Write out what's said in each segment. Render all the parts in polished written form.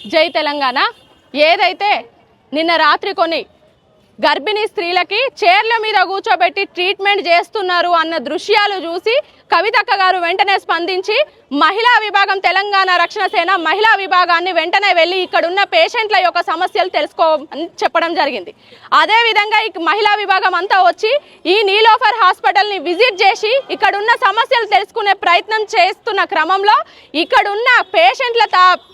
జై తెలంగాణ. ఏదైతే నిన్న రాత్రి కొన్ని గర్భిణీ స్త్రీలకి చైర్ల మీద కూర్చోబెట్టి ట్రీట్మెంట్ చేస్తున్నారు అన్న దృశ్యాలు చూసి కవితక్క గారు వెంటనే స్పందించి మహిళా విభాగం తెలంగాణ రక్షణ సేన మహిళా విభాగాన్ని వెంటనే వెళ్ళి ఇక్కడున్న పేషెంట్ల యొక్క సమస్యలు తెలుసుకోమని చెప్పడం జరిగింది. అదేవిధంగా ఈ మహిళా విభాగం అంతా వచ్చి ఈ నీలోఫర్ హాస్పిటల్ని విజిట్ చేసి ఇక్కడున్న సమస్యలు తెలుసుకునే ప్రయత్నం చేస్తున్న క్రమంలో ఇక్కడున్న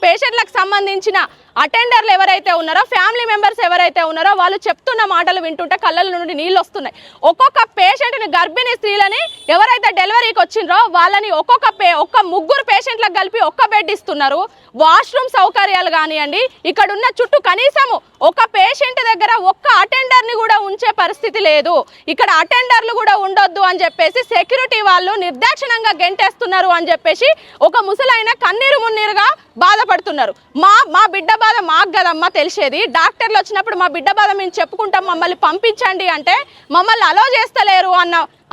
పేషెంట్లకు సంబంధించిన అటెండర్లు ఎవరైతే ఉన్నారో, ఫ్యామిలీ మెంబర్స్ ఎవరైతే ఉన్నారో వాళ్ళు చెప్తున్న మాటలు వింటుంటే కళ్ళ నుండి నీళ్ళు వస్తున్నాయి. ఒక్కొక్క పేషెంట్ని, గర్భిణీ స్త్రీలని ఎవరైతే డెలివరీకి వచ్చిండ్రో వాళ్ళని ఒక్క ముగ్గురు పేషెంట్లకు కలిపి ఒక్క బెడ్ ఇస్తున్నారు. వాష్రూమ్ సౌకర్యాలు కానివ్వండి, ఇక్కడున్న చుట్టూ కనీసము ఒక పేషెంట్ దగ్గర ఒక్క అటెండర్ని కూడా ఉంచే పరిస్థితి లేదు. ఇక్కడ అటెండర్లు కూడా ఉండొద్దు అని చెప్పేసి సెక్యూరిటీ వాళ్ళు నిర్దాక్షిణంగా గెంటేస్తున్నారు అని చెప్పేసి ఒక ముసలైన కన్నీరు మున్నీరుగా బాధపడుతున్నారు. మా బిడ్డ బాధ మాకు కదమ్మా తెలిసేది. డాక్టర్లు వచ్చినప్పుడు మా బిడ్డ బాధ మేము చెప్పుకుంటాం, మమ్మల్ని పంపించండి అంటే మమ్మల్ని అలో చేస్తలేరు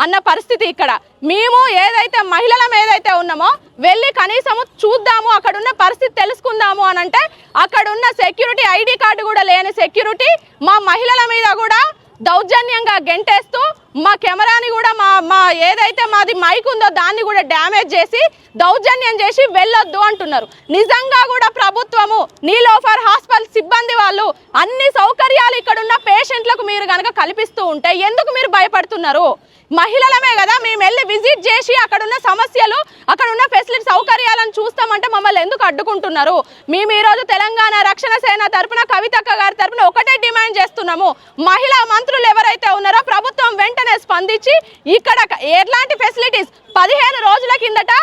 అన్న పరిస్థితి. ఇక్కడ మేము ఏదైతే మహిళలం ఏదైతే ఉన్నామో వెళ్ళి కనీసము చూద్దాము, అక్కడున్న పరిస్థితి తెలుసుకుందాము అని అంటే అక్కడున్న సెక్యూరిటీ, ఐడి కార్డు కూడా లేని సెక్యూరిటీ మా మహిళల మీద కూడా దౌర్జన్యంగా గెంటేస్తూ మా కెమెరాని కూడా మా ఏదైతే మాది మైక్ ఉందో దాన్ని కూడా డ్యామేజ్ చేసి దౌర్జన్యం చేసి వెళ్ళొద్దు అంటున్నారు. నిజంగా కూడా ప్రభుత్వము, నీలోఫర్ హాస్పిటల్ సిబ్బంది వాళ్ళు అన్ని సౌకర్యాలు ఇక్కడున్న పేషెంట్లకు మీరు కనుక కల్పిస్తూ ఉంటే ఎందుకు మీరు భయపడుతున్నారు? మహిళలమే కదా, మేము వెళ్ళి విజిట్ చేసి అక్కడున్న సమస్యలు, అక్కడున్న ఫెసిలిటీ సౌకర్యాలను చూస్తామంటే మమ్మల్ని ఎందుకు అడ్డుకుంటున్నారు? మేము ఈరోజు తెలంగాణ రక్షణ సేన తరపున, కవితక్క గారి తరపున ఒకటే డిమాండ్ చేస్తున్నాము. మహిళా మంత్రులు ఎవరైతే ఉన్నారో ప్రభుత్వం వెంటనే స్పందించి ఇక్కడ ఎలాంటి ఫెసిలిటీస్ 15 రోజుల కిందట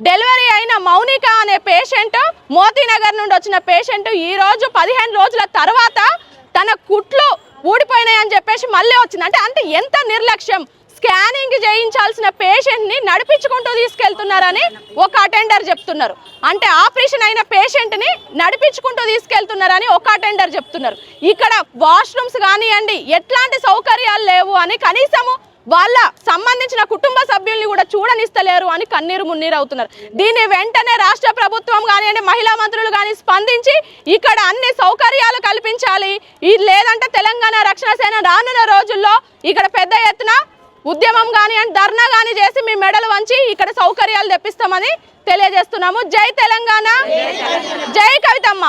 డెలివరీ అయిన మౌనిక అనే పేషెంట్, మోతీనగర్ నుండి వచ్చిన పేషెంట్ ఈరోజు 15 రోజుల తర్వాత తన కుట్లు ఊడిపోయినాయని చెప్పేసి మళ్ళీ వచ్చింది. అంటే ఎంత నిర్లక్ష్యం! స్కానింగ్ చేయించాల్సిన పేషెంట్ని నడిపించుకుంటూ తీసుకెళ్తున్నారని ఒక అటెండర్ చెప్తున్నారు. అంటే ఆపరేషన్ అయిన పేషెంట్ని నడిపించుకుంటూ తీసుకెళ్తున్నారని ఒక అటెండర్ చెప్తున్నారు. ఇక్కడ వాష్రూమ్స్ కానివ్వండి, ఎట్లాంటి సౌకర్యాలు లేవు అని కనీసము వాళ్ళ సంబంధించిన కుటుంబ సభ్యుల్ని కూడా చూడనిస్తలేరు అని కన్నీరు మున్నీరు అవుతున్నారు. దీన్ని వెంటనే రాష్ట్ర ప్రభుత్వం కానివ్వండి, మహిళా మంత్రులు కానీ స్పందించి ఇక్కడ అన్ని సౌకర్యాలు కల్పించాలి. ఇది లేదంటే తెలంగాణ రక్షణ సేన రానున్న రోజుల్లో ఇక్కడ పెద్ద ఎత్తున ఉద్యమం కానివ్వండి, ధర్నా కానీ చేసి మీ మెడలు వంచి ఇక్కడ సౌకర్యాలు తెప్పిస్తామని తెలియజేస్తున్నాము. జై తెలంగాణ, జై కవితమ్మ.